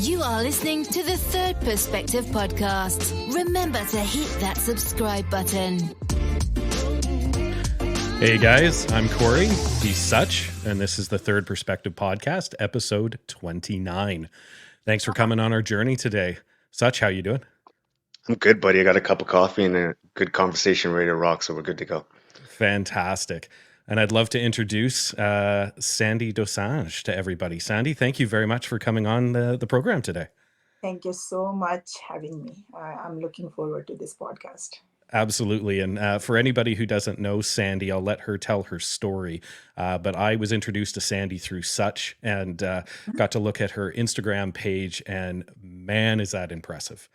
You are listening to the Third Perspective podcast. Remember to hit that subscribe button. Hey guys, I'm Corey, he's Such, and this is the Third Perspective podcast, episode 29. Thanks for coming on our journey today. Such, how you doing? I'm good, buddy. I got a cup of coffee and a good conversation ready to rock, so we're good to go. Fantastic. And I'd love to introduce Sandy Dosanjh to everybody. Sandy, thank you very much for coming on the program today. Thank you so much for having me. I'm looking forward to this podcast. Absolutely. And for anybody who doesn't know Sandy, I'll let her tell her story. But I was introduced to Sandy through Such and got to look at her Instagram page, and man, is that impressive.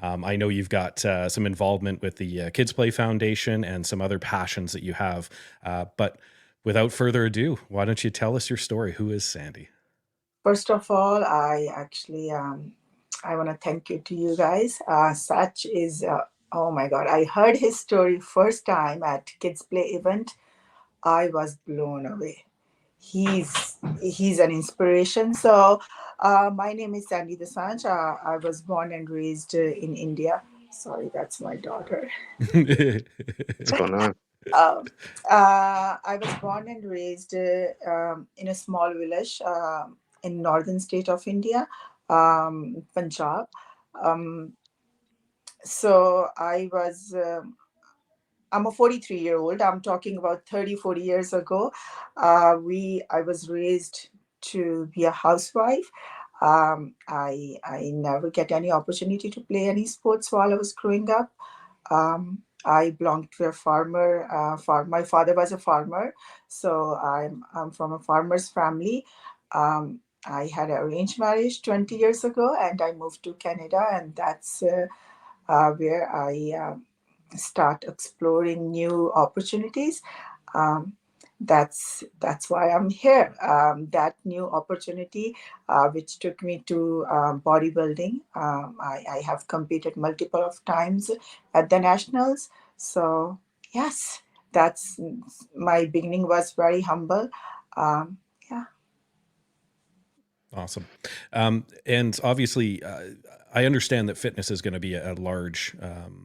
I know you've got some involvement with the Kids Play Foundation and some other passions that you have. But without further ado, why don't you tell us your story? Who is Sandy? First of all, I actually I want to thank you guys. Such is oh my God! I heard his story first time at Kids Play event. I was blown away. He's an inspiration. So my name is Sandy Dosanjh. I was born and raised in India. Sorry, that's my daughter. What's going on? I was born and raised in a small village in northern state of India, Punjab. So I'm a 43-year-old. I'm talking about 30, 40 years ago. I was raised to be a housewife. I never get any opportunity to play any sports while I was growing up. I belonged to a farmer. My father was a farmer, so I'm from a farmer's family. I had an arranged marriage 20 years ago, and I moved to Canada, and that's where I start exploring new opportunities. That's why I'm here. That new opportunity, which took me to bodybuilding. I have competed multiple of times at the nationals. So yes, that's my beginning was very humble. Yeah. Awesome. And obviously, I understand that fitness is going to be a large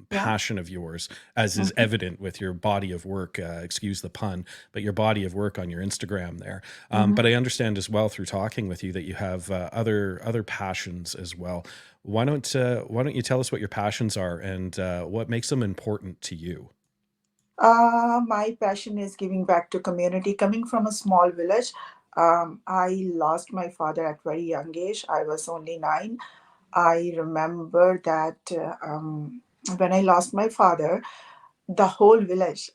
passion of yours, as is evident with your body of work, excuse the pun, but your body of work on your Instagram there. But I understand as well through talking with you that you have other passions as well. Why don't you tell us what your passions are and what makes them important to you? My passion is giving back to community. Coming from a small village, I lost my father at very young age. I was only 9. I remember that when I lost my father, the whole village,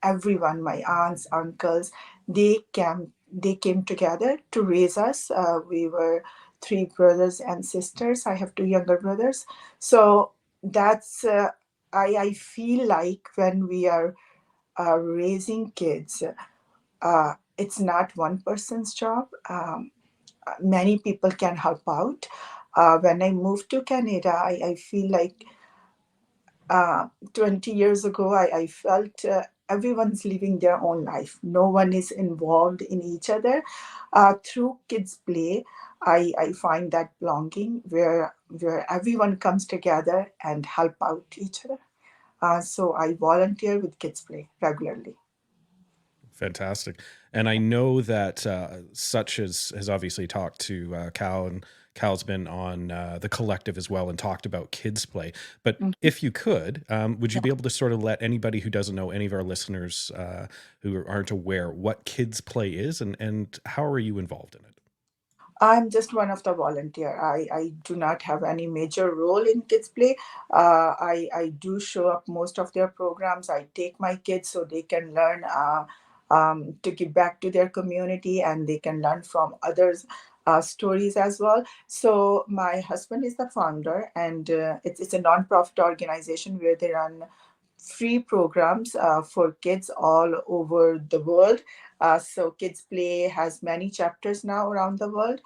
everyone, my aunts, uncles, they came together to raise us. We were 3 brothers and sisters. I have 2 younger brothers. So that's, I feel like when we are raising kids, it's not one person's job. Many people can help out. When I moved to Canada, I feel like 20 years ago, I felt everyone's living their own life. No one is involved in each other. Through Kids Play, I find that belonging where everyone comes together and help out each other. So I volunteer with Kids Play regularly. Fantastic. And I know that Such has obviously talked to Cal, and Cal's been on the collective as well and talked about Kids Play. But if you could, would you be able to sort of let anybody who doesn't know, any of our listeners who aren't aware, what Kids Play is and how are you involved in it? I'm just one of the volunteer. I do not have any major role in Kids Play. I do show up most of their programs. I take my kids so they can learn to give back to their community, and they can learn from others' stories as well. So my husband is the founder, and it's a non-profit organization where they run free programs for kids all over the world. So Kids Play has many chapters now around the world.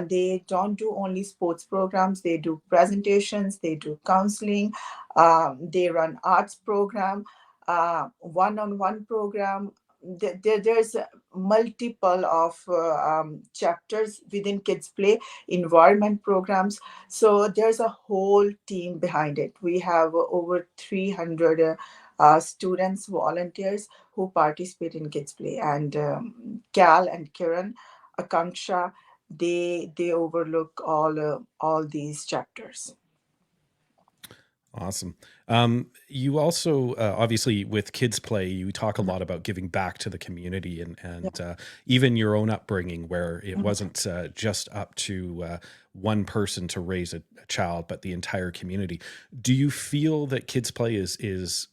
They don't do only sports programs. They do presentations, they do counseling, they run arts program, one-on-one program, there's multiple of chapters within Kids Play environment programs. So there's a whole team behind it. We have over 300 students, volunteers who participate in Kids Play, and Cal and Kiran, Akanksha, they overlook all these chapters. Awesome. You also, obviously, with Kids Play, you talk a lot about giving back to the community and even your own upbringing, where it wasn't just up to one person to raise a child, but the entire community. Do you feel that Kids Play is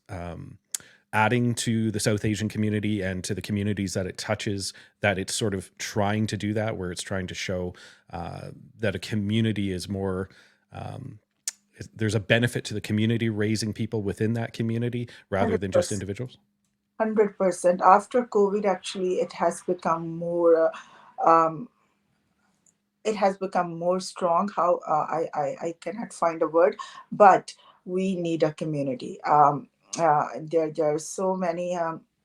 adding to the South Asian community and to the communities that it touches, that it's sort of trying to do that, where it's trying to show that a community is more, there's a benefit to the community raising people within that community rather than just 100%. individuals? 100%. After COVID, actually, um, it has become more strong. How I cannot find a word, but we need a community. There are so many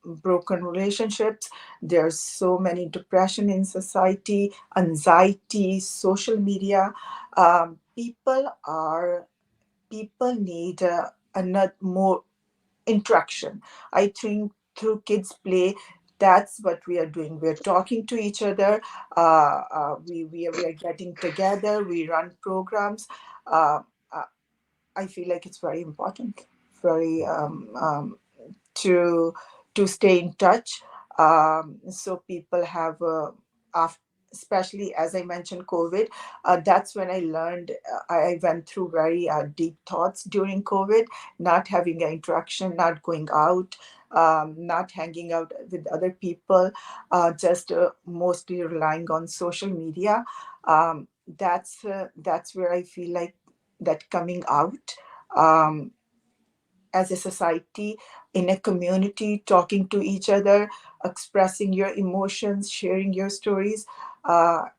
broken relationships. There's so many depression in society, anxiety, social media. People need another more interaction. I think through Kids Play, that's what we are doing. We're talking to each other. We are getting together. We run programs. Uh, uh, I feel like it's very important, very to to stay in touch. So people have, especially as I mentioned, COVID. That's when I learned. I went through very deep thoughts during COVID, not having an interaction, not going out, not hanging out with other people, just mostly relying on social media. That's where I feel like that coming out. Um, as a society, in a community, talking to each other, expressing your emotions, sharing your stories,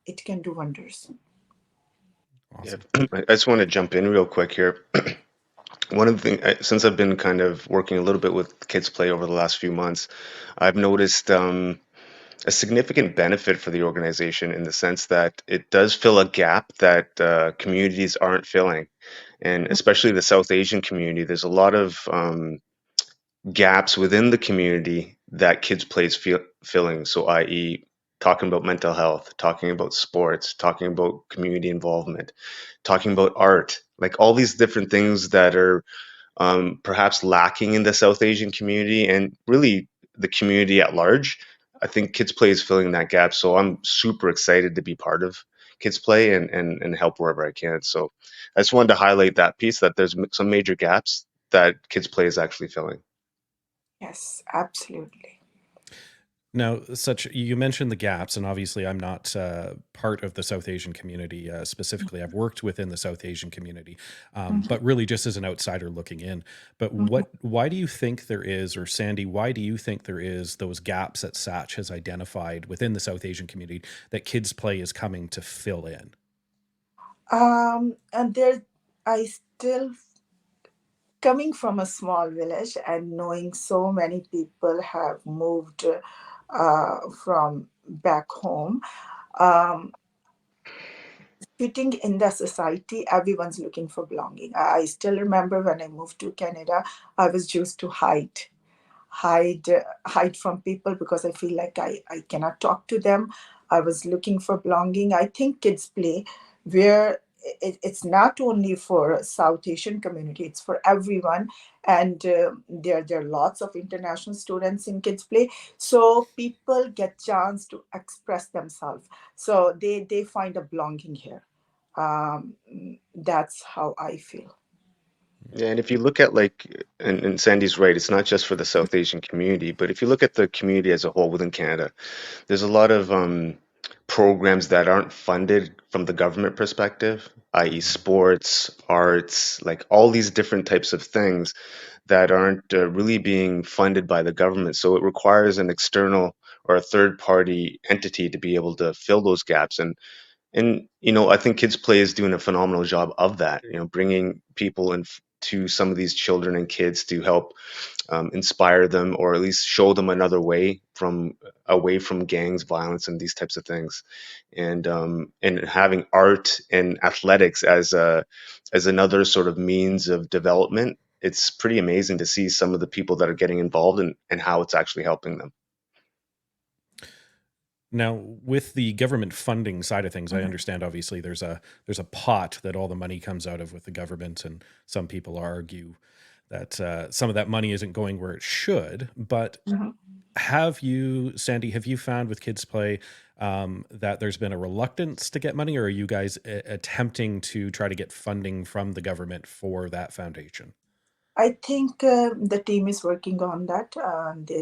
it can do wonders. Yeah, Awesome. I just want to jump in real quick here. One of the things, since I've been kind of working a little bit with Kids Play over the last few months, I've noticed a significant benefit for the organization in the sense that it does fill a gap that communities aren't filling. And especially the South Asian community, there's a lot of gaps within the community that Kids Play is filling. So, i.e., talking about mental health, talking about sports, talking about community involvement, talking about art, like all these different things that are perhaps lacking in the South Asian community and really the community at large. I think Kids Play is filling that gap. So I'm super excited to be part of Kids Play and help wherever I can. So I just wanted to highlight that piece that there's some major gaps that Kids Play is actually filling. Yes, absolutely. Now, such you mentioned the gaps, and obviously, I'm not part of the South Asian community specifically. I've worked within the South Asian community, Mhm, but really just as an outsider looking in. But mhm. why do you think there is, or Sandy, why do you think there is those gaps that Satch has identified within the South Asian community that Kids Play is coming to fill in? And there, I still, coming from a small village and knowing so many people have moved from back home. Um, Fitting in the society, everyone's looking for belonging. I still remember when I moved to Canada, I was used to hide from people because I feel like I cannot talk to them. I was looking for belonging. I think Kids Play, where it's not only for South Asian community, it's for everyone. And there are lots of international students in Kids Play. So people get chance to express themselves. So they find a belonging here. Um, that's how I feel. Yeah, and if you look at and Sandy's right, it's not just for the South Asian community, but if you look at the community as a whole within Canada, there's a lot of programs that aren't funded from the government perspective, i.e., sports, arts, like all these different types of things that aren't really being funded by the government. So it requires an external or a third party entity to be able to fill those gaps. And I think Kids Play is doing a phenomenal job of that. Bringing people in to some of these children and kids to help inspire them, or at least show them another way from away from gangs, violence, and these types of things. And having art and athletics as another sort of means of development, it's pretty amazing to see some of the people that are getting involved and how it's actually helping them. Now, with the government funding side of things, I Mhm. understand obviously there's a pot that all the money comes out of with the government, and some people argue that some of that money isn't going where it should. But Mhm. Sandy, have you found with Kids Play that there's been a reluctance to get money, or are you guys attempting to try to get funding from the government for that foundation? I think the team is working on that.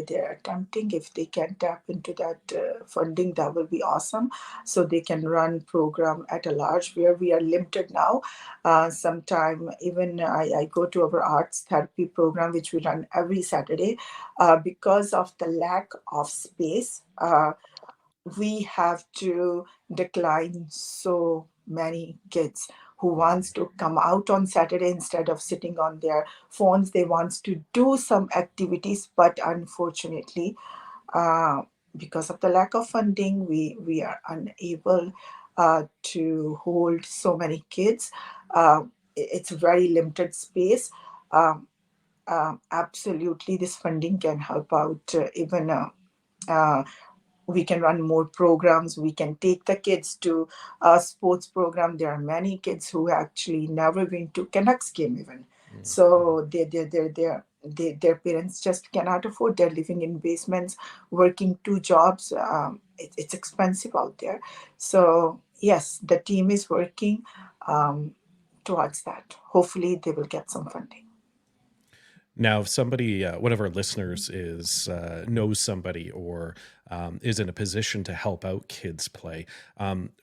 They're attempting, if they can tap into that funding, that will be awesome. So they can run program at a large where we are limited now. Sometime even I go to our arts therapy program, which we run every Saturday. Because of the lack of space, we have to decline so many kids who wants to come out on Saturday instead of sitting on their phones. They wants to do some activities, but unfortunately, uh, because of the lack of funding, we are unable to hold so many kids. It's a very limited space. Um, Absolutely, this funding can help out even. Uh, we can run more programs. We can take the kids to a sports program. There are many kids who actually never been to Canucks game even. Mm. So their parents just cannot afford. They're living in basements, working two jobs. It's expensive out there. So yes, the team is working um, towards that. Hopefully they will get some funding. Now, if somebody, one of our listeners, is knows somebody or is in a position to help out Kids Play,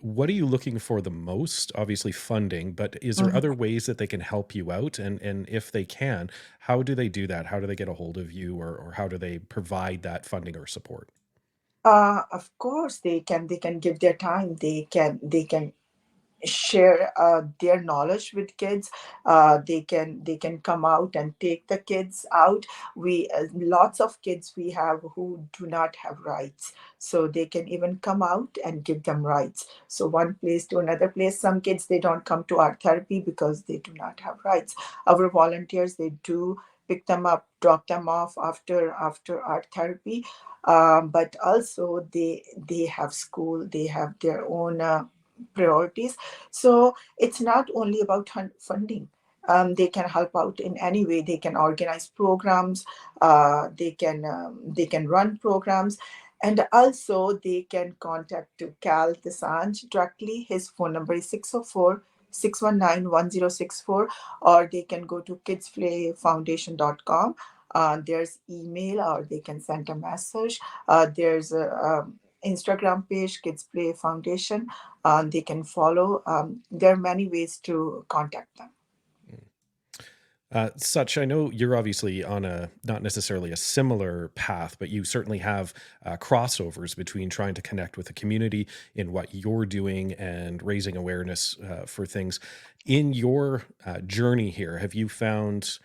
what are you looking for the most? Obviously, funding, but is there Mhm. other ways that they can help you out? And if they can, how do they do that? How do they get a hold of you, or how do they provide that funding or support? Of course, they can give their time. They can share their knowledge with kids. They can come out and take the kids out. We lots of kids we have who do not have rights, so they can even come out and give them rights. So one place to another place, some kids they don't come to art therapy because they do not have rights. Our volunteers, they do pick them up, drop them off after art therapy. But also they have school, they have their own priorities. So it's not only about funding. They can help out in any way. They can organize programs. They can run programs, and also they can contact to Cal Desanjh directly. His phone number is 604-619-1064, or they can go to kidsplayfoundation.com. There's email, or they can send a message. There's a Instagram page, Kids Play Foundation. They can follow. There are many ways to contact them. I know you're obviously on a not necessarily a similar path, but you certainly have crossovers between trying to connect with the community in what you're doing and raising awareness for things. In your journey here, have you found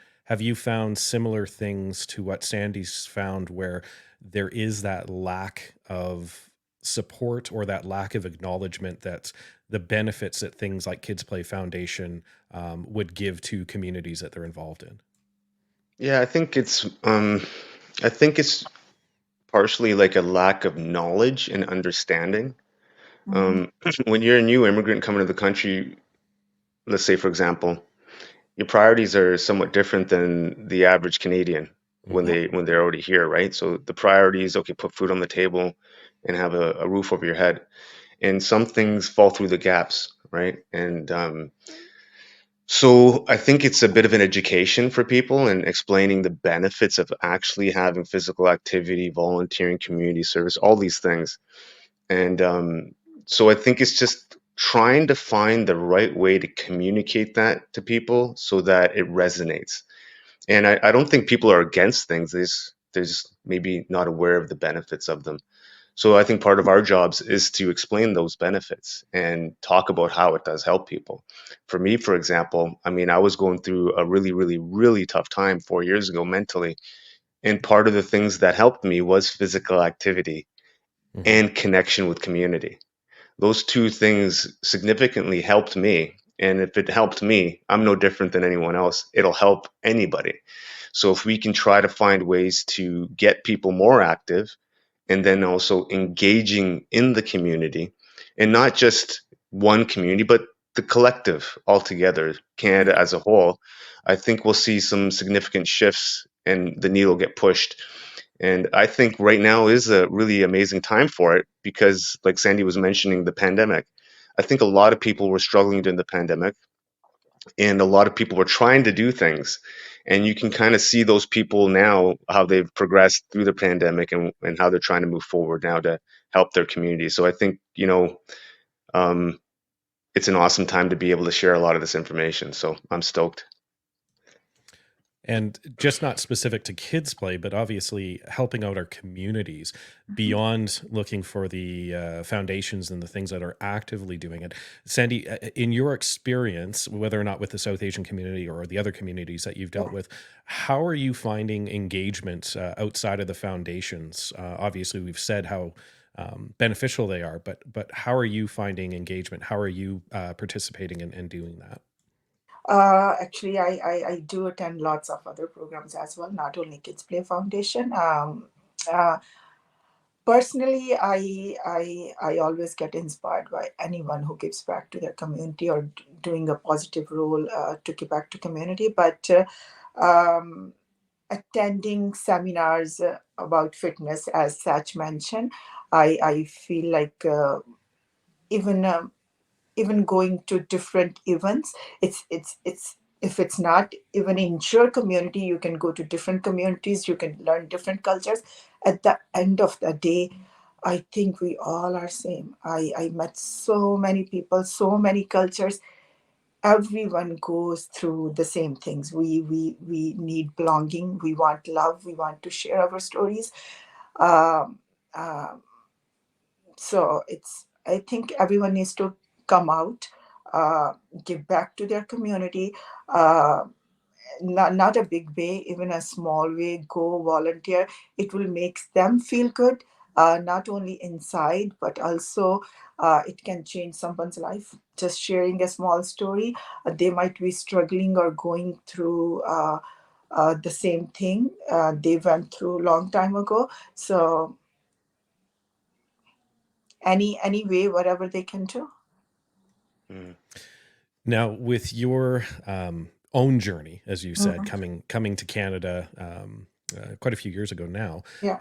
similar things to what Sandy's found, where there is that lack of support or that lack of acknowledgement that the benefits that things like Kids Play Foundation would give to communities that they're involved in? Yeah, I think it's partially like a lack of knowledge and understanding. Mhm. When you're a new immigrant coming to the country, let's say for example, your priorities are somewhat different than the average Canadian when Mhm. they're already here, right? So the priority is, okay, put food on the table and have a roof over your head. And some things fall through the gaps, right? And so I think it's a bit of an education for people and explaining the benefits of actually having physical activity, volunteering, community service, all these things. And so I think it's just trying to find the right way to communicate that to people so that it resonates. And I don't think people are against things. They're just maybe not aware of the benefits of them. So I think part of our jobs is to explain those benefits and talk about how it does help people. For me, for example, I mean, I was going through a really, really, really tough time 4 years ago mentally. And part of the things that helped me was physical activity Hmm. and connection with community. Those two things significantly helped me. And if it helped me, I'm no different than anyone else. It'll help anybody. So if we can try to find ways to get people more active and then also engaging in the community, and not just one community, but the collective altogether, Canada as a whole, I think we'll see some significant shifts and the needle get pushed. And I think right now is a really amazing time for it because, like Sandy was mentioning, the pandemic. I think a lot of people were struggling during the pandemic, and a lot of people were trying to do things. And you can kind of see those people now, how they've progressed through the pandemic, and how they're trying to move forward now to help their community. So I think, um, it's an awesome time to be able to share a lot of this information. So I'm stoked. And just not specific to kids play, but obviously helping out our communities Mhm. beyond looking for the foundations and the things that are actively doing it. Sandy, in your experience, whether or not with the South Asian community or the other communities that you've dealt Yeah. with, how are you finding engagement outside of the foundations? Obviously, we've said how beneficial they are, but how are you finding engagement? How are you participating in doing that? Actually, I do attend lots of other programs as well, not only Kids Play Foundation. Uh, Personally, I always get inspired by anyone who gives back to their community or doing a positive role to give back to community. But um, attending seminars about fitness, as Sach mentioned, I feel like even even going to different events, it's if it's not even in your community, you can go to different communities, you can learn different cultures. At the end of the day, I think we all are same. I met so many people, so many cultures. Everyone goes through the same things. We need belonging, we want love, we want to share our stories. um, um, so it's, I think everyone needs to come out, uh, give back to their community. uh, not a big way, even a small way, go volunteer. It will make them feel good, not only inside but also it can change someone's life. Just sharing a small story, they might be struggling or going through the same thing they went through a long time ago. So any way, whatever they can do. Mm. Now, with your own journey, as you said, Mhm. coming to Canada quite a few years ago now, Yeah.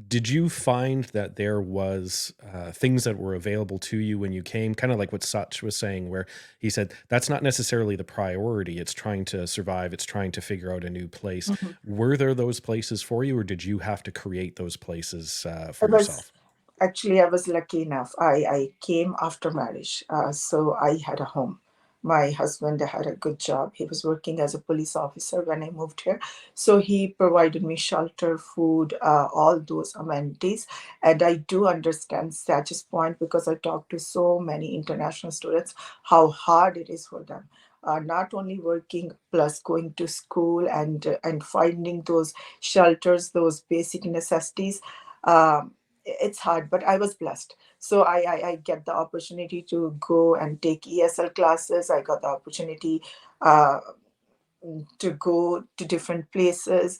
did you find that there was things that were available to you when you came? Kind of like what Sach was saying, where he said that's not necessarily the priority. It's trying to survive. It's trying to figure out a new place. Mhm. Were there those places for you, or did you have to create those places I for was yourself? Actually, I was lucky enough. I came after marriage, so I had a home. My husband had a good job. He was working as a police officer when I moved here. So he provided me shelter, food, all those amenities. And I do understand Satch's point because I talked to so many international students how hard it is for them. Not only working plus going to school and finding those shelters, those basic necessities. It's hard, but I was blessed. So I get the opportunity to go and take ESL classes. I got the opportunity uh, to go to different places.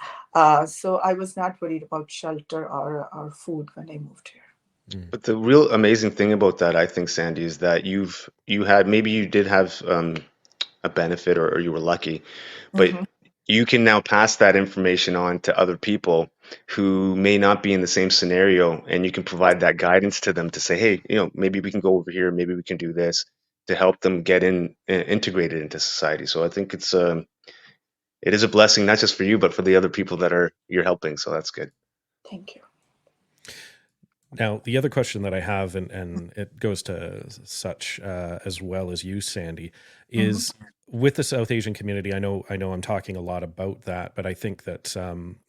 So I was not worried about shelter or food when I moved here. Mm. But the real amazing thing about that, I think, Sandy, is that you had, maybe you did have a benefit, or you were lucky, but Hmm. you can now pass that information on to other people who may not be in the same scenario, and you can provide that guidance to them to say, hey, maybe we can go over here, maybe we can do this, to help them get integrated into society. So I think it is a blessing, not just for you, but for the other people that are you're helping. So that's good. Thank you. Now, the other question that I have, and it goes to such as well as you, Sandy, Hmm. is with the South Asian community. I know I'm talking a lot about that, but I think that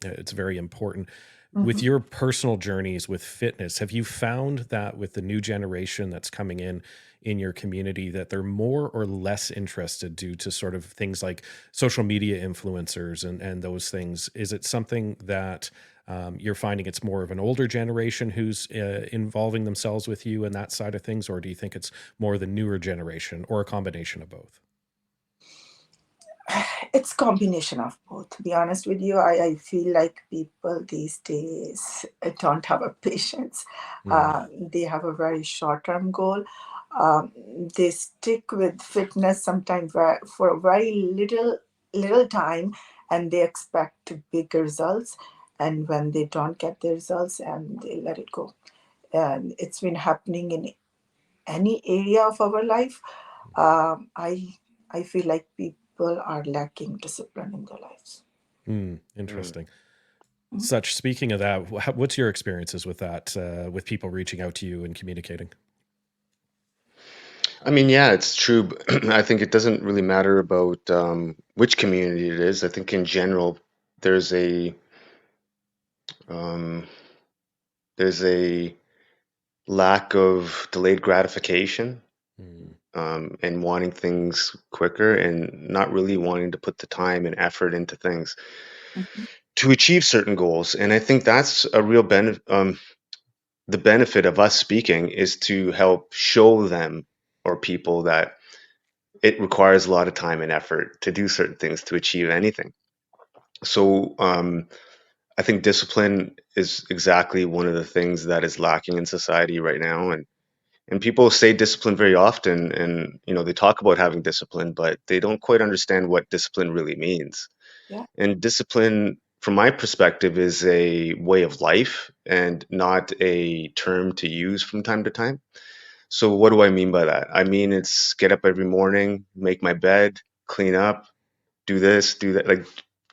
it's very important. with your personal journeys with fitness, have you found that with the new generation that's coming in your community that they're more or less interested due to sort of things like social media influencers and those things? Is it something that you're finding it's more of an older generation who's involving themselves with you and that side of things, or do you think it's more the newer generation, or a combination of both? It's combination of both. To be honest with you, I feel like people these days don't have a patience. Mm, They have a very short-term goal. Um, they stick with fitness sometimes for a very little time, and they expect big results. And when they don't get the results, and they let it go. And it's been happening in any area of our life. um, I I feel like people are lacking discipline in their lives. Mm. interesting. Mhm. Such speaking of that, what's your experiences with that, with people reaching out to you and communicating? I mean, yeah, it's true. I think it doesn't really matter about which community it is. I think in general, there's a um, there's a lack of delayed gratification, Mm, and wanting things quicker and not really wanting to put the time and effort into things Mhm. to achieve certain goals. And I think that's a real benefit. The benefit of us speaking is to help show them or people that it requires a lot of time and effort to do certain things to achieve anything. So I think discipline is exactly one of the things that is lacking in society right now. And people say discipline very often, and they talk about having discipline, but they don't quite understand what discipline really means. Yeah. And discipline, from my perspective, is a way of life and not a term to use from time to time. So what do I mean by that? I mean, it's get up every morning, make my bed, clean up, do this, do that, like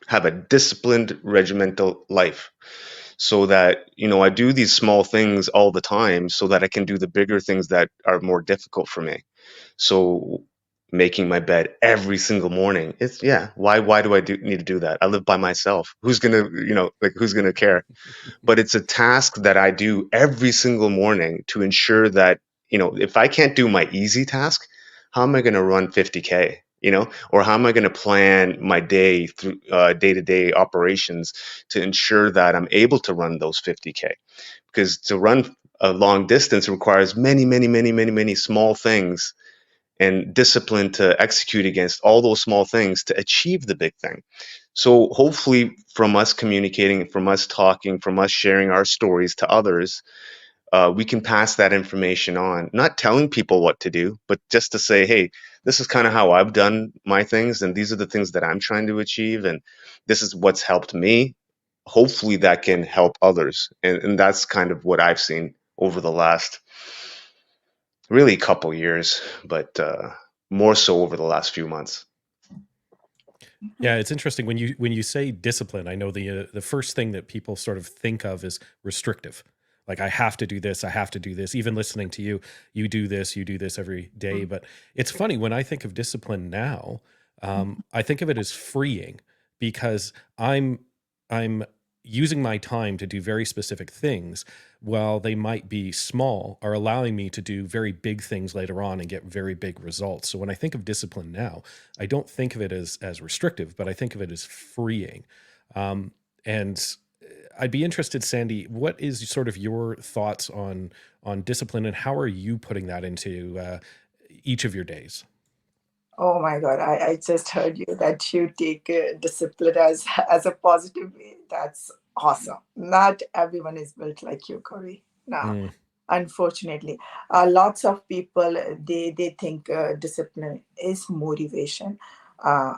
have a disciplined, regimental life so that, I do these small things all the time so that I can do the bigger things that are more difficult for me. So making my bed every single morning, it's yeah, why do I need to do that? I live by myself. Who's going to, like who's going to care? But it's a task that I do every single morning to ensure that, if I can't do my easy task, how am I going to run 50K? Or how am I going to plan my day through day-to-day operations to ensure that I'm able to run those 50K? Because to run a long distance requires many, many, many, many, many small things and discipline to execute against all those small things to achieve the big thing. So hopefully from us communicating, from us talking, from us sharing our stories to others, we can pass that information on, not telling people what to do, but just to say, hey, this is kind of how I've done my things, and these are the things that I'm trying to achieve, and this is what's helped me. Hopefully that can help others. And that's kind of what I've seen over the last really couple years, but more so over the last few months. Mhm. Yeah, it's interesting when you say discipline. I know the first thing that people sort of think of is restrictive. Like I have to do this, I have to do this. Even listening to you, you do this every day. Mhm. But it's funny when I think of discipline now, I think of it as freeing because I'm using my time to do very specific things. While they might be small, are allowing me to do very big things later on and get very big results. So when I think of discipline now, I don't think of it as restrictive, but I think of it as freeing. Um, and I'd be interested, Sandy, what is sort of your thoughts on discipline, and how are you putting that into each of your days? Oh my God, I just heard you that you take discipline as a positive way. That's awesome. Not everyone is built like you, Corey. No, Mm, unfortunately, lots of people they think discipline is motivation. Uh,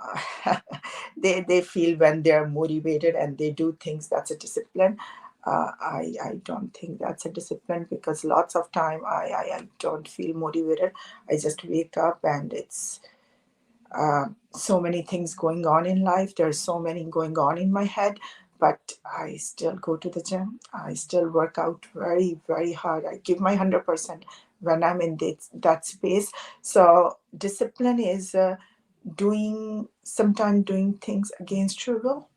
they feel when they're motivated and they do things, that's a discipline. I don't think that's a discipline, because lots of time I don't feel motivated. I just wake up and it's so many things going on in life. There's so many going on in my head, but I still go to the gym. I still work out very, very hard. I give my 100% when I'm in that space. So discipline is sometimes doing things against your will.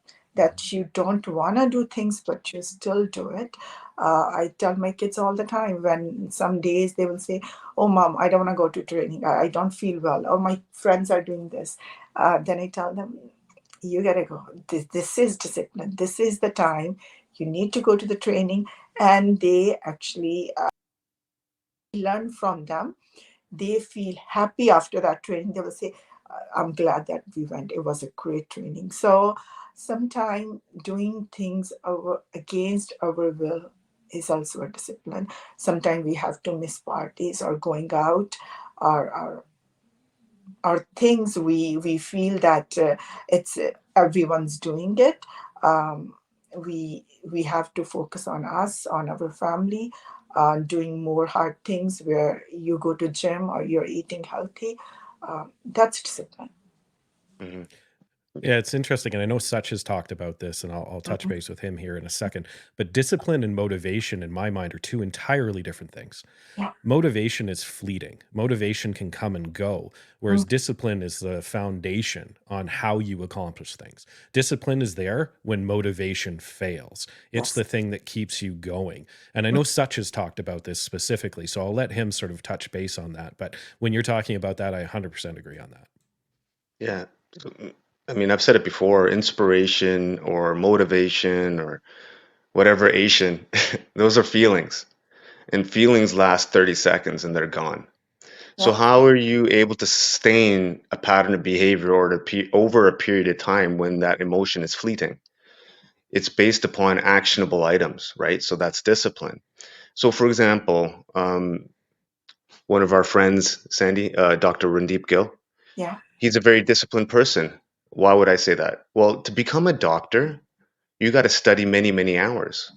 that you don't want to do things, but you still do it. I tell my kids all the time, when some days they will say, "Oh, mom, I don't want to go to training. I don't feel well. Or my friends are doing this." Then I tell them, "You got to go. This is discipline. This is the time. You need to go to the training." And they actually learn from them. They feel happy after that training. They will say, "I'm glad that we went. It was a great training." So sometimes doing things against our will is also a discipline. Sometimes we have to miss parties or going out, or things we feel that it's everyone's doing it. Um, we have to focus on us, on our family, doing more hard things where you go to gym or you're eating healthy. That's discipline. Mhm. Yeah, it's interesting. And I know Such has talked about this, and I'll touch Mhm. base with him here in a second. But discipline and motivation, in my mind, are two entirely different things. Yeah. Motivation is fleeting. Motivation can come and go, whereas Mhm. discipline is the foundation on how you accomplish things. Discipline is there when motivation fails. It's Yes. the thing that keeps you going. And I know Such has talked about this specifically, so I'll let him sort of touch base on that. But when you're talking about that, I 100% agree on that. Yeah. I mean, I've said it before, inspiration or motivation or whatever Asian, those are feelings. And feelings last 30 seconds and they're gone. So Yeah. how are you able to sustain a pattern of behavior or over a period of time when that emotion is fleeting? It's based upon actionable items, right? So that's discipline. So for example, one of our friends, Sandy, Dr. Randeep Gill, Yeah. he's a very disciplined person. Why would I say that? Well, to become a doctor, you got to study many, many hours.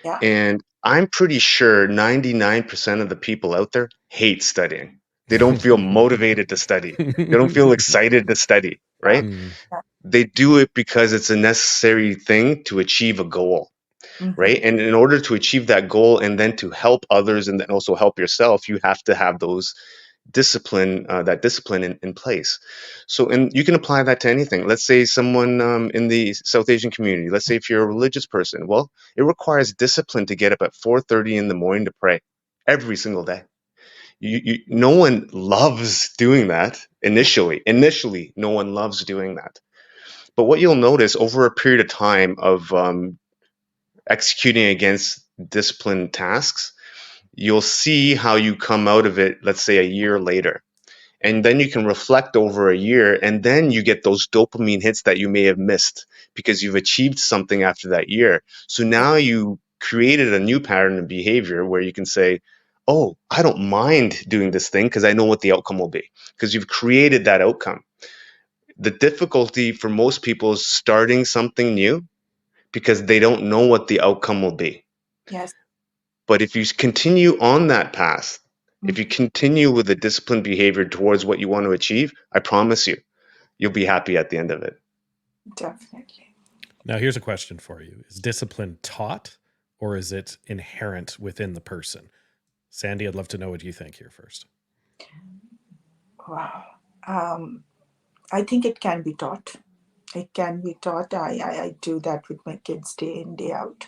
Yeah. And I'm pretty sure 99% of the people out there hate studying. They don't feel motivated to study. They don't feel excited to study, Yeah. right? Mm. Yeah. They do it because it's a necessary thing to achieve a goal, Mhm. right? And in order to achieve that goal and then to help others and then also help yourself, you have to have that discipline in place. So, and you can apply that to anything. Let's say someone in the South Asian community, let's say if you're a religious person, well, it requires discipline to get up at 4:30 in the morning to pray every single day. No one loves doing that Yeah. initially. Initially, no one loves doing that. But what you'll notice over a period of time of executing against disciplined tasks, you'll see how you come out of it, let's say a year later. And then you can reflect over a year, and then you get those dopamine hits that you may have missed because you've achieved something after that year. So now you created a new pattern of behavior where you can say, "Oh, I don't mind doing this thing because I know what the outcome will be," because you've created that outcome. The difficulty for most people is starting something new because they don't know what the outcome will be. Yes. But if you continue on that path, if you Mhm. continue with a disciplined behavior towards what you want to achieve, I promise you, you'll be happy at the end of it. Definitely. Now, here's a question for you. Is discipline taught or is it inherent within the person? Sandy, I'd love to know what you think here first. Wow. Um, I think it can be taught. It can be taught. I do that with my kids day in, day out.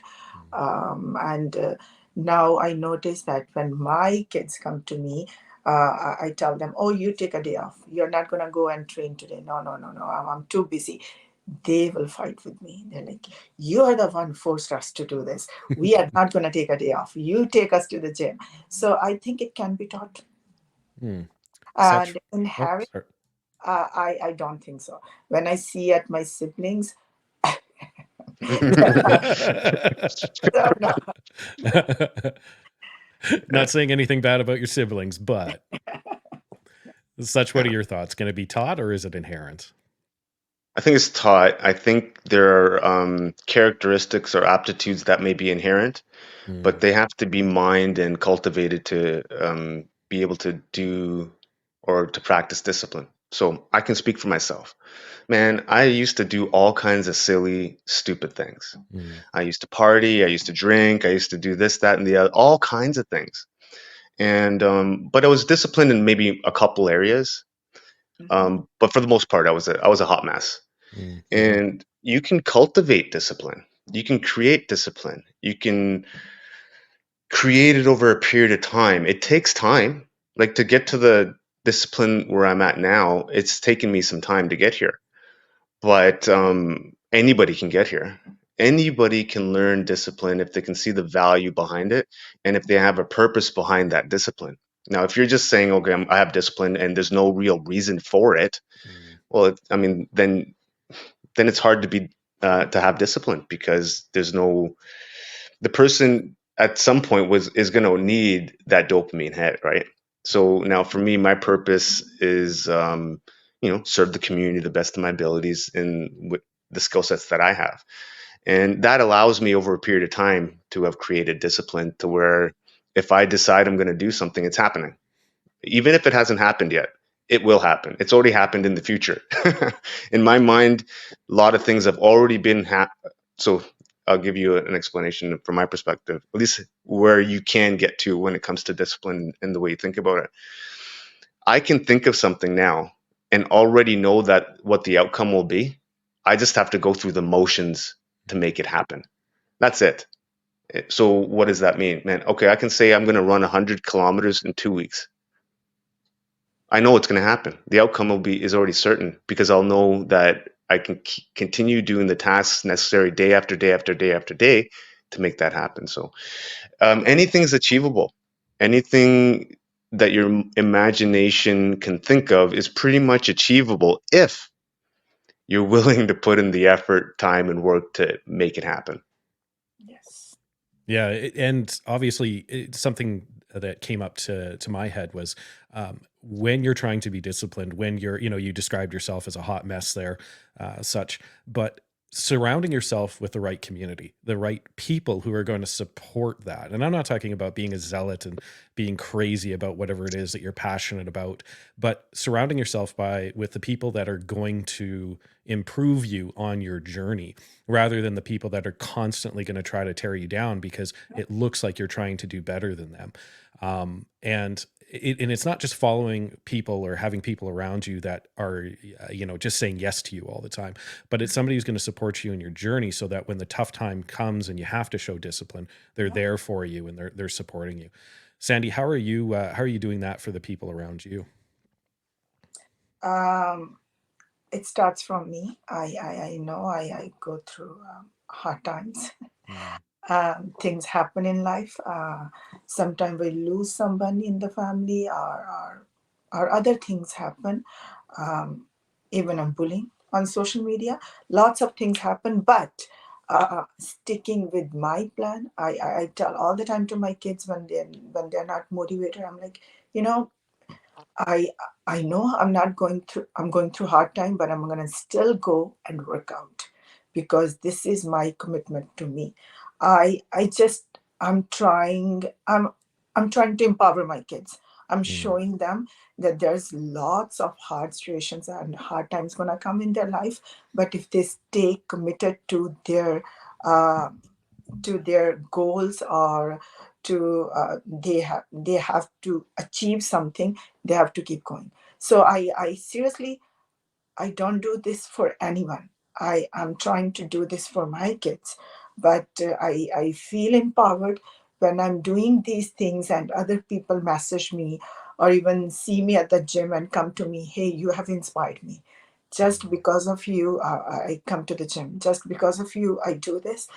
And now I notice that when my kids come to me, I tell them, "Oh, you take a day off. You're not going to go and train today. No, no, no, no. I'm too busy." They will fight with me. They're like, "You are the one who forced us to do this. We are not going to take a day off. You take us to the gym." So I think it can be taught. Hmm. Such. And Oh, inherent, sorry. I don't think so. When I see at my siblings, no, no. Not saying anything bad about your siblings, but Such, what are your thoughts? Going to be taught or is it inherent? I think it's taught. I think there are characteristics or aptitudes that may be inherent, but Hmm. they have to be mined and cultivated to be able to do or to practice discipline. So I can speak for myself. Man, I used to do all kinds of silly, stupid things. Hmm. I used to party, I used to drink, I used to do this, that, and the other, all kinds of things. And but I was disciplined in maybe a couple areas. Mhm. But for the most part, I was a hot mess. Mm-hmm. And you can cultivate discipline. You can create discipline. You can create it over a period of time. It takes time. Like to get to the discipline where I'm at now, it's taken me some time to get here. But anybody can get here. Anybody can learn discipline if they can see the value behind it and if they have a purpose behind that discipline. Now, if you're just saying, okay, I have discipline and there's no real reason for it, well, I mean, then it's hard to be to have discipline because there's no the person at some point was is going to need that dopamine hit, right? So now for me, my purpose is serve the community the best of my abilities and with the skill sets that I have, and that allows me over a period of time to have created discipline to where if I decide I'm going to do something, it's happening. Even if it hasn't happened yet, it will happen. It's already happened in the future. In my mind, a lot of things have already been so I'll give you an explanation from my perspective, at least where you can get to when it comes to discipline and the way you think about it. I can think of something now and already know that what the outcome will be. I just have to go through the motions to make it happen. That's it. So what does that mean, man? Okay, I can say I'm going to run 100 kilometers in 2 weeks. I know it's going to happen. The outcome is already certain because I'll know that I can continue doing the tasks necessary day after day after day after day to make that happen. So anything's achievable. Anything that your imagination can think of is pretty much achievable if you're willing to put in the effort, time, and work to make it happen. Yes. Yeah, and obviously, something that came up to my head was when you're trying to be disciplined, when you described yourself as a hot mess there, such, but surrounding yourself with the right community, the right people who are going to support that. And I'm not talking about being a zealot and being crazy about whatever it is that you're passionate about, but surrounding yourself with the people that are going to improve you on your journey rather than the people that are constantly going to try to tear you down because it looks like you're trying to do better than them. And it's not just following people or having people around you that are, just saying yes to you all the time, but it's somebody who's going to support you in your journey so that when the tough time comes and you have to show discipline, they're there for you and they're supporting you. Sandy, how are you doing that for the people around you? It starts from me. I know I go through hard times. Things happen in life. Sometimes we lose somebody in the family, or other things happen. Even on bullying on social media, lots of things happen. But sticking with my plan, I tell all the time to my kids when they're not motivated. I'm like, you know, I I know I'm going through hard time, but I'm gonna still go and work out because this is my commitment to me. I just I'm trying to empower my kids. I'm Mm, showing them that there's lots of hard situations and hard times gonna come in their life, but if they stay committed uh, to their goals, or to they have to achieve something, they have to keep going. So I seriously, I don't do this for anyone. I am trying to do this for my kids, but I feel empowered when I'm doing these things and other people message me or even see me at the gym and come to me, hey, you have inspired me. Just because of you, I come to the gym. Just because of you, I do this.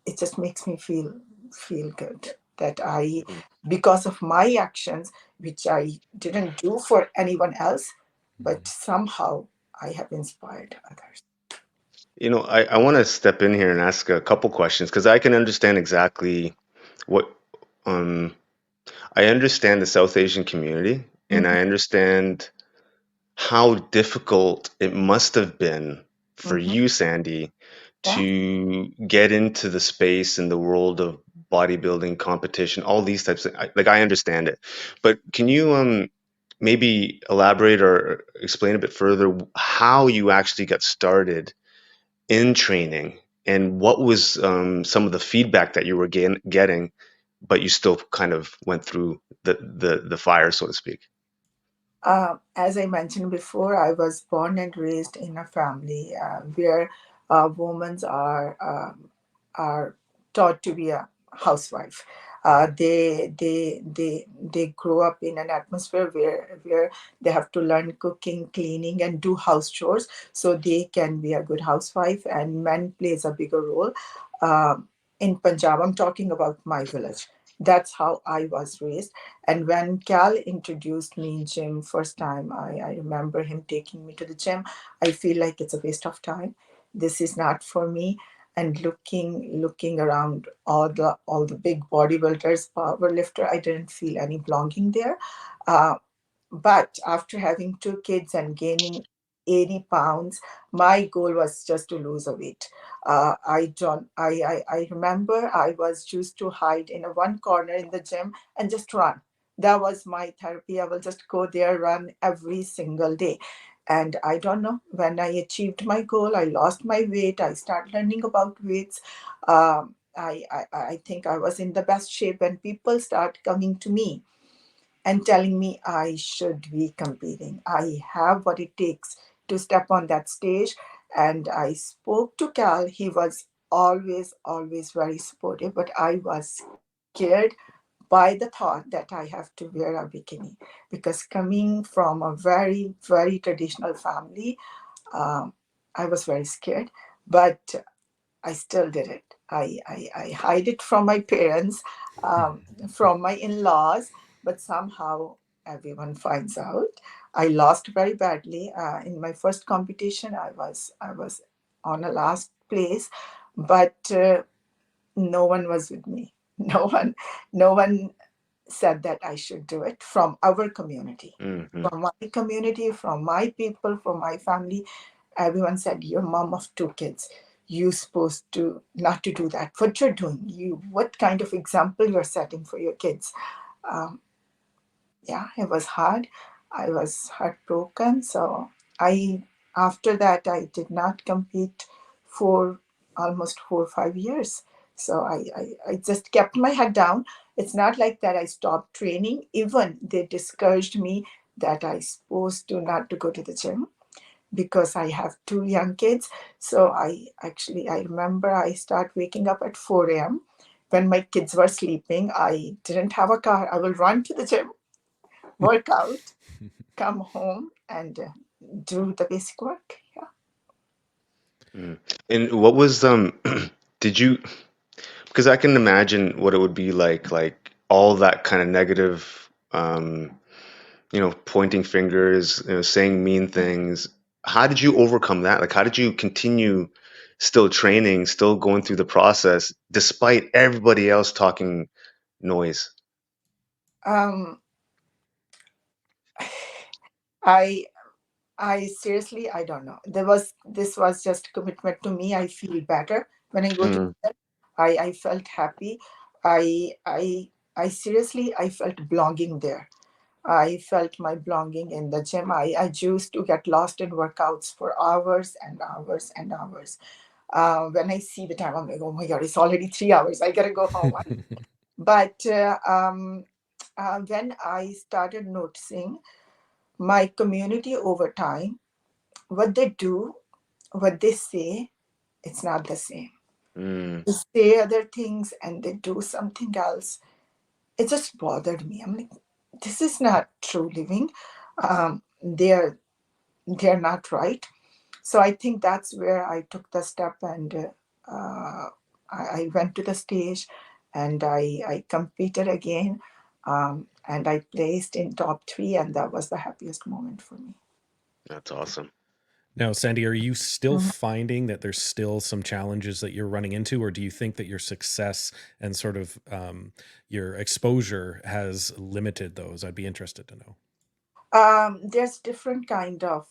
It just makes me feel good that I, because of my actions, which I didn't do for anyone else, but somehow I have inspired others. I want to step in here and ask a couple questions because I can understand exactly what um, I understand the South Asian community, and Mhm, I understand how difficult it must have been for mhm. you, Sandy, Yeah. to get into the space in the world of bodybuilding competition, all these types of, I understand it. But can you maybe elaborate or explain a bit further how you actually got started in training and what was some of the feedback that you were getting, but you still kind of went through the fire, so to speak? As I mentioned before, I was born and raised in a family where women are taught to be a housewife. They grow up in an atmosphere where they have to learn cooking, cleaning, and do house chores so they can be a good housewife. And men plays a bigger role. In Punjab, I'm talking about my village. That's how I was raised. And when Cal introduced me in gym first time, I remember him taking me to the gym. I feel like it's a waste of time. This is not for me. And looking around all the big bodybuilders, power lifter, I didn't feel any belonging there. Uh, but after having two kids and gaining 80 pounds, my goal was just to lose a weight. I remember I was used to hide in a one corner in the gym and just run. That was my therapy. I will just go there, run every single day. And I don't know, when I achieved my goal, I lost my weight. I started learning about weights. I think I was in the best shape, and people start coming to me and telling me I should be competing. I have what it takes to step on that stage. And I spoke to Cal. He was always very supportive, but I was scared by the thought that I have to wear a bikini because coming from a very traditional family, um, I was very scared. But I still did it. I hide it from my parents, from my in laws, but somehow everyone finds out. I lost very badly. In my first competition, I was on a last place, but no one was with me. No one said that I should do it from our community. Hmm. From my community, from my people, from my family, everyone said, "You're mom of two kids. You're supposed to not to do that. What you're doing, what kind of example you're setting for your kids?" Um, yeah, it was hard. I was heartbroken. So I, after that, I did not compete for almost 4 or 5 years. So I just kept my head down. It's not like that I stopped training. Even they discouraged me that I supposed to not to go to the gym because I have two young kids. So I remember I start waking up at 4 a.m. When my kids were sleeping. I didn't have a car. I will run to the gym, work out, come home, and do the basic work. Yeah. Mm. And what was did you, because I can imagine what it would be like all that kind of negative, pointing fingers, saying mean things. How did you overcome that? Like, how did you continue still training, still going through the process despite everybody else talking noise? Um, I I seriously I don't know. This was just commitment to me. I feel better when I go to Mm, bed. I felt happy. I seriously I felt belonging there. I felt my belonging in the gym. I used to get lost in workouts for hours and hours and hours. When I see the time, I'm like, oh my God, it's already 3 hours. I gotta go home. But when I started noticing my community over time, what they do, what they say, it's not the same. mm, They say other things and they do something else. It just bothered me. I'm like, this is not true living. They're not right. So I think that's where I took the step, and I went to the stage and I competed again, and I placed in top three, and that was the happiest moment for me. that's awesome. Now, Sandy, are you still Mhm. finding that there's still some challenges that you're running into, or do you think that your success and sort of your exposure has limited those? I'd be interested to know. There's different kind of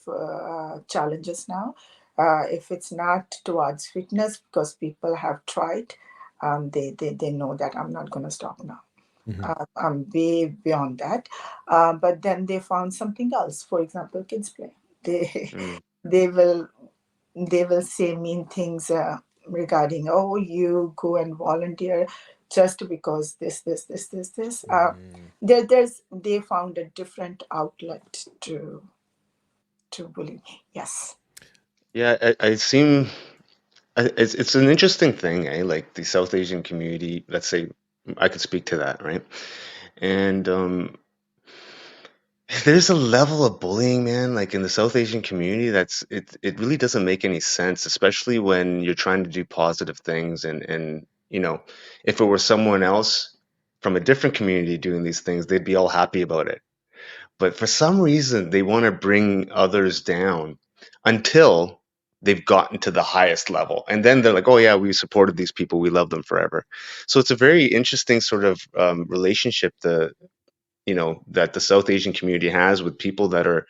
challenges now. If it's not towards fitness, because people have tried, they know that I'm not going to stop now. Hmm. I'm way beyond that. But then they found something else. For example, kids play. They Mm, they will they will say mean things regarding, oh, you go and volunteer just because this. Mm. They found a different outlet to bully me. Yes. Yeah, I seem it's an interesting thing, eh? Like the South Asian community, let's say I could speak to that, right? And there's a level of bullying, man, like in the South Asian community it really doesn't make any sense, especially when you're trying to do positive things and if it were someone else from a different community doing these things, they'd be all happy about it. But for some reason, they want to bring others down until they've gotten to the highest level. And then they're like, oh, yeah, we supported these people. We love them forever. So it's a very interesting sort of relationship that the South Asian community has with people that are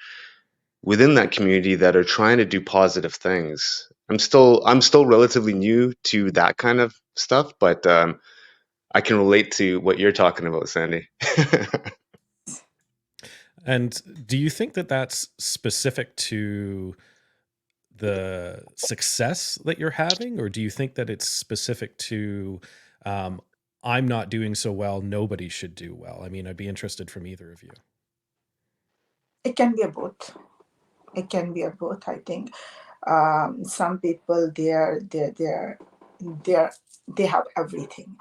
within that community that are trying to do positive things. I'm still relatively new to that kind of stuff, but I can relate to what you're talking about, Sandy. And do you think that that's specific to the success that you're having, or do you think that it's specific to um, I'm not doing so well, nobody should do well? I mean, I'd be interested from either of you. It can be a both. It can be a both. I think some people they're they have everything,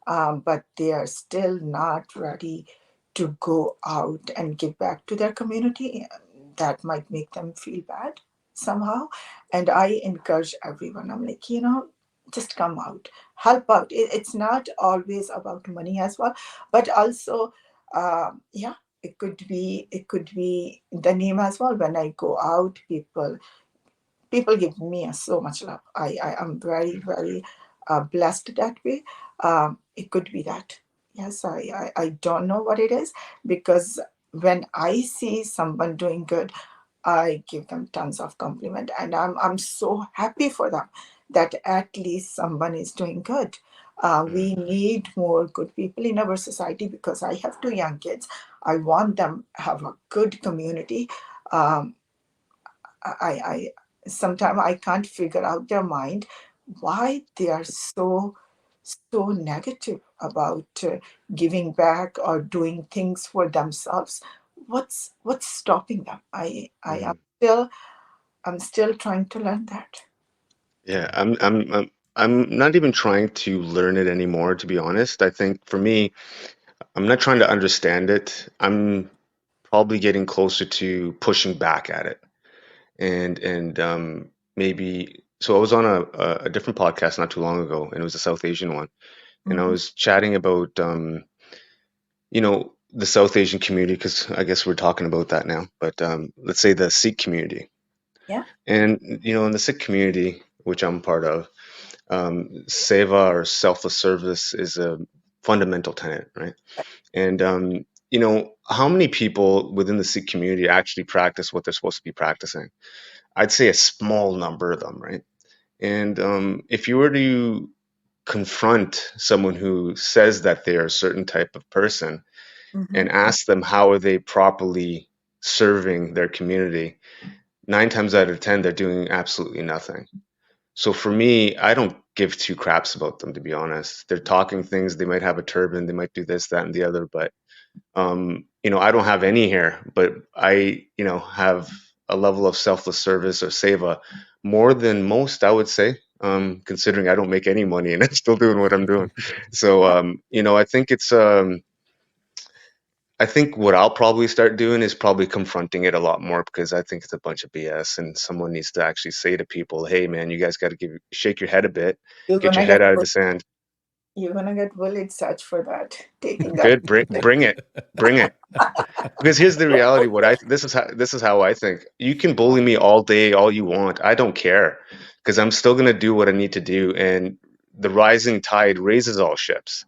but they are still not ready to go out and give back to their community. That might make them feel bad somehow. And I encourage everyone. I'm like, just come out, help out. It's not always about money as well, but also, yeah, it could be the name as well. When I go out, people give me so much love. I am very, very blessed that way. It could be that. Yes, I don't know what it is, because when I see someone doing good, I give them tons of compliment, and I'm so happy for them that at least someone is doing good. We need more good people in our society, because I have two young kids. I want them have a good community. Um, I sometimes I can't figure out their mind, why they are so negative about giving back or doing things for themselves. What's stopping them? I am Mhm. still I'm still trying to learn that. Yeah, I'm not even trying to learn it anymore, to be honest. I think for me, I'm not trying to understand it. I'm probably getting closer to pushing back at it. And maybe so I was on a different podcast not too long ago, and it was a South Asian one, and I Hmm. was chatting about the South Asian community, because I guess we're talking about that now, but let's say the Sikh community. Yeah. And in the Sikh community, which I'm part of, seva or selfless service is a fundamental tenet, right? And how many people within the Sikh community actually practice what they're supposed to be practicing? I'd say a small number of them, right? And if you were to confront someone who says that they're a certain type of person Hmm. and ask them how are they properly serving their community, 9 times out of 10, they're doing absolutely nothing. So for me, I don't give two craps about them, to be honest. They're talking things, they might have a turban, they might do this, that, and the other, but I don't have any hair, but I, have a level of selfless service or seva more than most, I would say, considering I don't make any money and I'm still doing what I'm doing. So, I think what I'll probably start doing is probably confronting it a lot more, because I think it's a bunch of BS, and someone needs to actually say to people, "Hey, man, you guys got to shake your head a bit, You're get your gonna head get out of bull- the sand." you're gonna get bullied such for that, taking that. Good, bring it, bring it. Because here's the reality. This is how I think. You can bully me all day, all you want. I don't care, because I'm still gonna do what I need to do, and the rising tide raises all ships.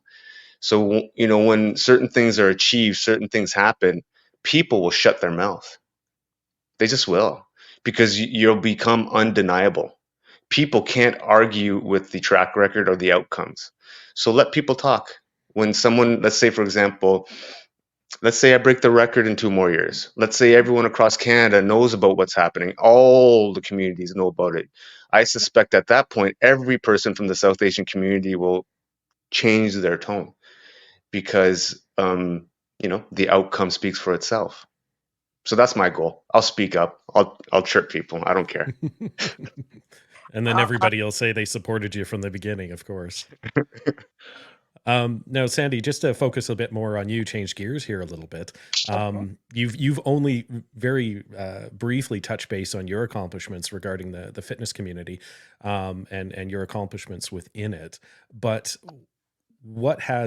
So when certain things are achieved, certain things happen, people will shut their mouth. They just will, because you'll become undeniable. People can't argue with the track record or the outcomes. So let people talk. When someone, let's say, for example, let's say I break the record in 2 more years. Let's say everyone across Canada knows about what's happening. All the communities know about it. I suspect at that point, every person from the South Asian community will change their tone, because the outcome speaks for itself. So that's my goal. I'll speak up. I'll chirp people. I don't care. And then Uh, uh, everybody will say they supported you from the beginning, of course. Now, Sandy, just to focus a bit more on you, change gears here a little bit. okay. You've only very briefly touched base on your accomplishments regarding the fitness community, and your accomplishments within it. But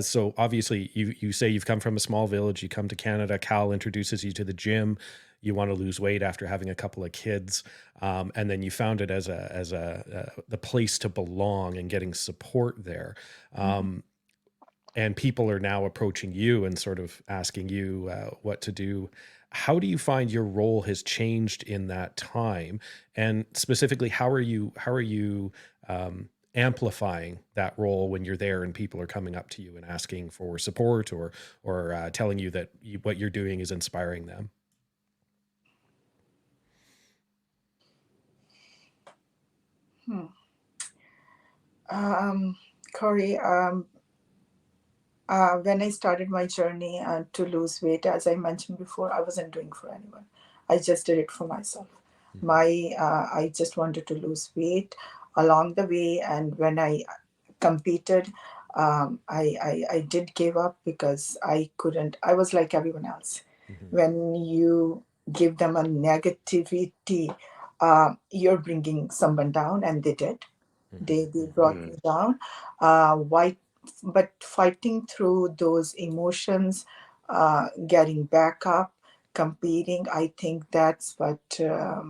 so obviously you say you've come from a small village, you come to Canada, Cal introduces you to the gym, you want to lose weight after having a couple of kids, and then you found it as the place to belong and getting support there. Mhm. Um, and people are now approaching you and sort of asking you what to do. How do you find your role has changed in that time? And specifically, how are you amplifying that role when you're there and people are coming up to you and asking for support, or telling you that what you're doing is inspiring them? Hmm. Um, Corey, when I started my journey to lose weight, as I mentioned before, I wasn't doing for anyone. I just did it for myself. Mhm. I just wanted to lose weight along the way, and when I competed, I did give up because I couldn't. I was like everyone else. Mhm. When you give them a negativity, you're bringing someone down, and they did. Mhm. They Mhm. brought me down. Why? But fighting through those emotions, getting back up, competing. I think that's what uh,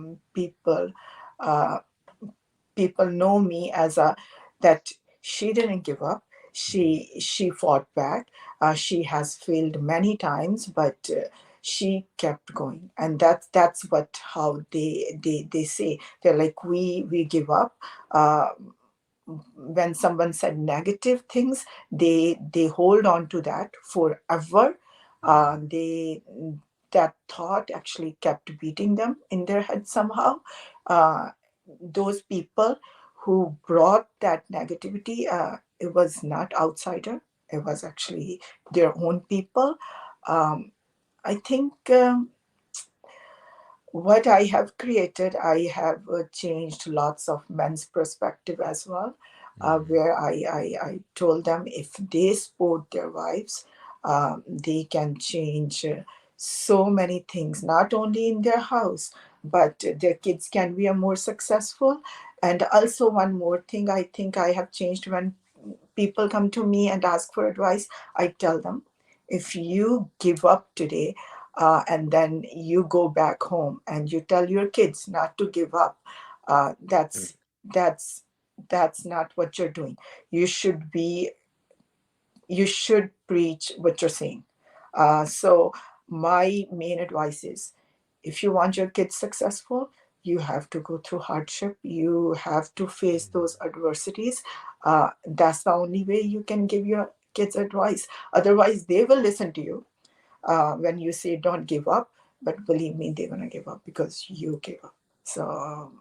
people know me as a that she didn't give up. Mhm. She fought back. She has failed many times, but she kept going, and that's what how they say. They're like, we give up. Uh, when someone said negative things, they hold on to that forever. Mhm. They That thought actually kept beating them in their head somehow. uh, those people who brought that negativity, it was not outsider, it was actually their own people. um, I think what I have created, I have changed lots of men's perspective as well, Mhm. where I told them if they support their wives, they can change so many things, not only in their house, but their kids can be a more successful. And also one more thing I think I have changed: when people come to me and ask for advice, I tell them, if you give up today, and then you go back home and you tell your kids not to give up, uh, Mm. that's that's that's not what you're doing. You should be you should preach what you're saying. So my main advice is, if you want your kids successful, you have to go through hardship. You have to face those adversities. That's the only way you can give your kids advice. Otherwise, they will listen to you when you say don't give up. But believe me, they're gonna give up because you gave up. So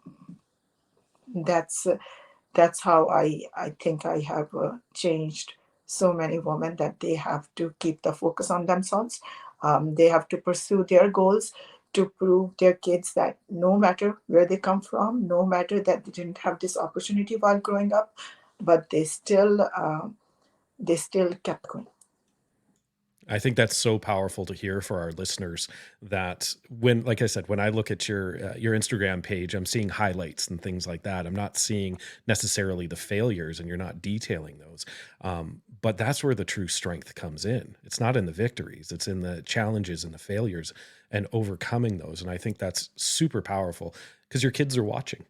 that's that's how I think I have changed so many women, that they have to keep the focus on themselves. They have to pursue their goals, to prove their kids that no matter where they come from, no matter that they didn't have this opportunity while growing up, but they still kept going. I think that's so powerful to hear for our listeners, that when, like I said, when I look at your Instagram page, I'm seeing highlights and things like that. I'm not seeing necessarily the failures, and you're not detailing those. But that's where the true strength comes in. It's not in the victories; it's in the challenges and the failures and overcoming those. And I think that's super powerful because your kids are watching,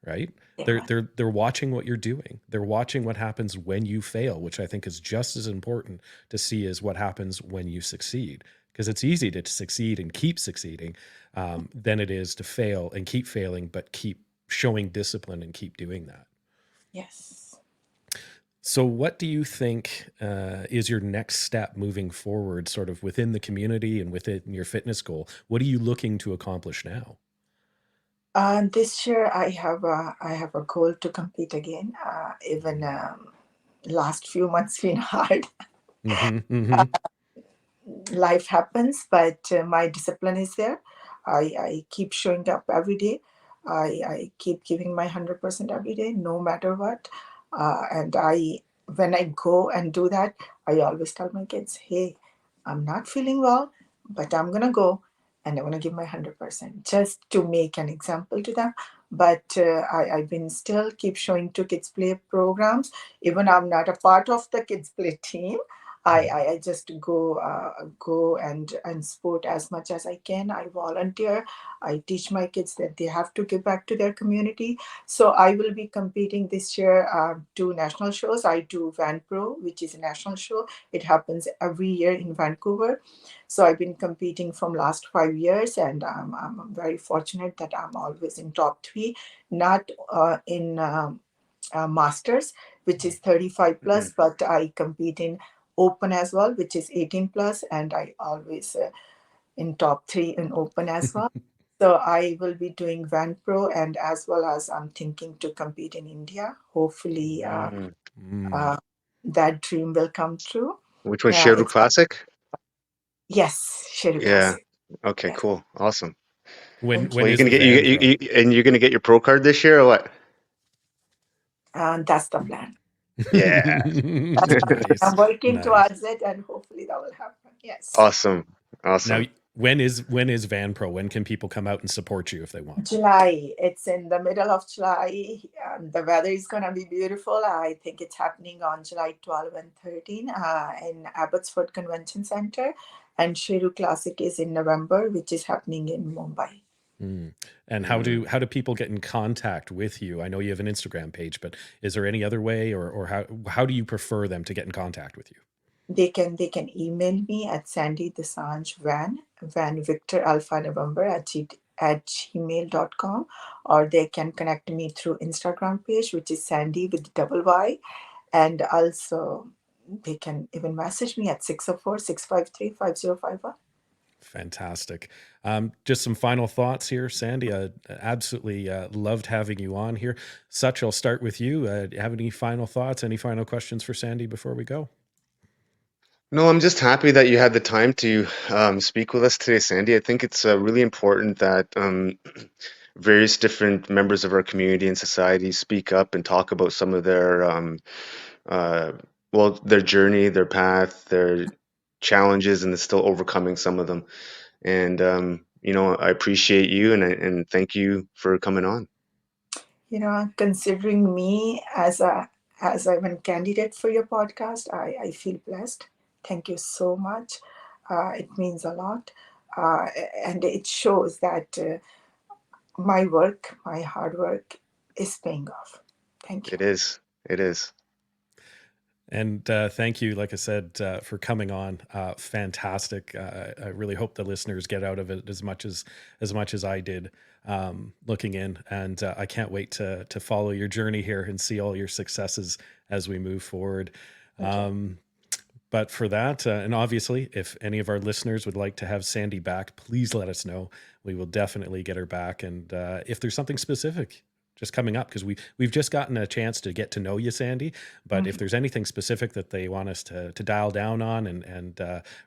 right? They're Yeah. they're they're watching what you're doing. They're watching what happens when you fail, which I think is just as important to see as what happens when you succeed. Because it's easy to succeed and keep succeeding, than it is to fail and keep failing, but keep showing discipline and keep doing that. Yes. So, what do you think is your next step moving forward, sort of within the community and within your fitness goal? What are you looking to accomplish now? This year I have a goal to compete again. Even last few months been hard. Mm-hmm. Life happens, but my discipline is there. I keep showing up every day. I keep giving my 100% every day, no matter what. And when I go and do that, I always tell my kids, hey, I'm not feeling well, but I'm going to go and I'm going to give my 100% just to make an example to them. But I've been still keep showing to kids play programs. Even I'm not a part of the kids play team. I just go and sport as much as I can. I volunteer. I teach my kids that they have to give back to their community. So I will be competing this year 2 national shows. I do Van Pro, which is a national show. It happens every year in Vancouver. So I've been competing from last 5 years, and I'm very fortunate that I'm always in top 3, not in masters, which is 35 plus, but I compete in open as well, which is 18 plus, and I always in top 3 in open as well. So I will be doing Van Pro, and as well as I'm thinking to compete in India. Hopefully that dream will come true. Which one, Sheru It's Classic? Yes, Sherry Yeah. Classic. Okay, Yes. cool. Awesome. When Thank you. Well, is the Van Pro? and you're gonna get your pro card this year or what? And that's the plan. Yeah. That's the plan. Nice. I'm working Nice. towards it, and hopefully that will happen. Yes. Awesome. Now, Awesome. when is Van Pro? When can people come out and support you if they want? July. It's in the middle of July. The weather is going to be beautiful. I think it's happening on July 12 and 13 in Abbotsford Convention Center. And Sheru Classic is in November, which is happening in Mumbai. And how do people get in contact with you? I know you have an Instagram page, but is there any other way, or how do you prefer them to get in contact with you? They can email me at Sandy Dosanjh Van Victor Alpha November at gmail.com, or they can connect me through Instagram page, which is Sandy with double Y, and also they can even message me at 604-653-5051. Fantastic. Just some final thoughts here, Sandy. Absolutely loved having you on here. Such, I'll start with you. Have any final thoughts, any final questions for Sandy before we go? No, I'm just happy that you had the time to speak with us today, Sandy. I think it's really important that various different members of our community and society speak up and talk about some of their their journey, their path, their challenges, and still overcoming some of them. And I appreciate you and thank you for coming on. Considering me as I'm a candidate for your podcast, I feel blessed. Thank you so much. It means a lot. And it shows that my hard work is paying off. Thank you. It is. It is. And thank you, like I said, for coming on. Fantastic. I really hope the listeners get out of it as much as I did looking in. And I can't wait to follow your journey here and see all your successes as we move forward. But for that, and obviously, if any of our listeners would like to have Sandy back, please let us know. We will definitely get her back. And if there's something specific just coming up, because we've just gotten a chance to get to know you, Sandy, but if there's anything specific that they want us to dial down on and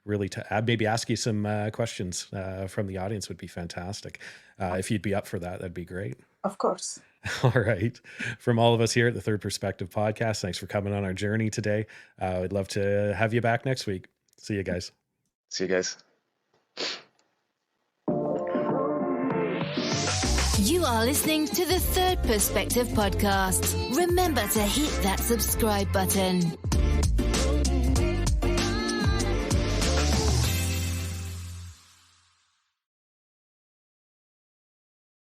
really to maybe ask you some questions from the audience would be fantastic. If you'd be up for that, that'd be great. Of course. All right. From all of us here at the Third Perspective Podcast, thanks for coming on our journey today. I'd love to have you back next week. See you guys. See you guys. You are listening to the Third Perspective Podcast. Remember to hit that subscribe button.